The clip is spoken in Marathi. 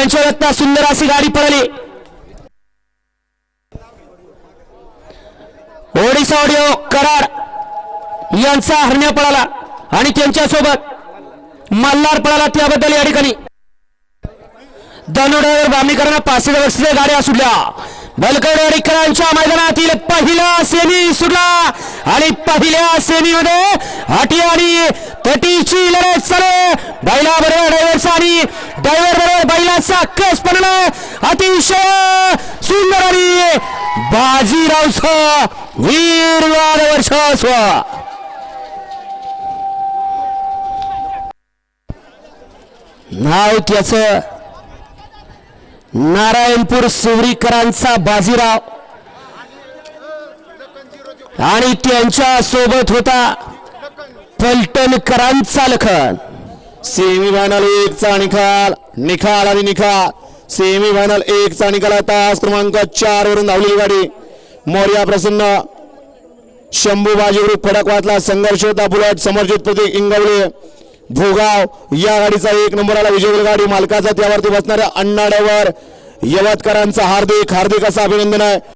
पंचवत्ता सुंदर अशी गाडी पळाली। ओडिसा ऑडिओ कराड यांचा हरण्या पळाला आणि त्यांच्या सोबत मल्हार पळाला, त्याबद्दल या ठिकाणी धनुर्धर बामीकरांना 65 वर्षाच्या गाड्या सुटल्या। बलकवडेकरांच्या मैदानातील पहिला सेमी सुटला आणि पहिल्या सेमीमध्ये अटी आणि तटीची लढत चालू। बैलाबरोबर ड्रायव्हरचा आणि ड्रायव्हर बरोबर बैलाचा कस पडला, अतिशय सुंदर आणि बाजीरावचा वीरवाद वर्चस्व। नाव त्याचं नारायणपूर सुवरीकरांचा बाजीराव आणि त्यांच्या सोबत होता पलटणकरांचा लखन। सेमीफायनल 1 चा निकाल आणि निकाल। सेमीफायनल 1 चा निकाल तास क्रमांक 4 वरून धावलेली गाडी मोर्या प्रसन्न शंभू बाजी ग्रुप खडकवासला संघर्ष होता बुलेट समर्जित प्रतीक इंगवले भोगाव या गाडीचा 1 नंबरला विजय गाडी मालकाचा त्यावरती बसणाऱ्या अण्णा ड्रायव्हर यवतकरांचा हार्दिक असा अभिनंदन आहे।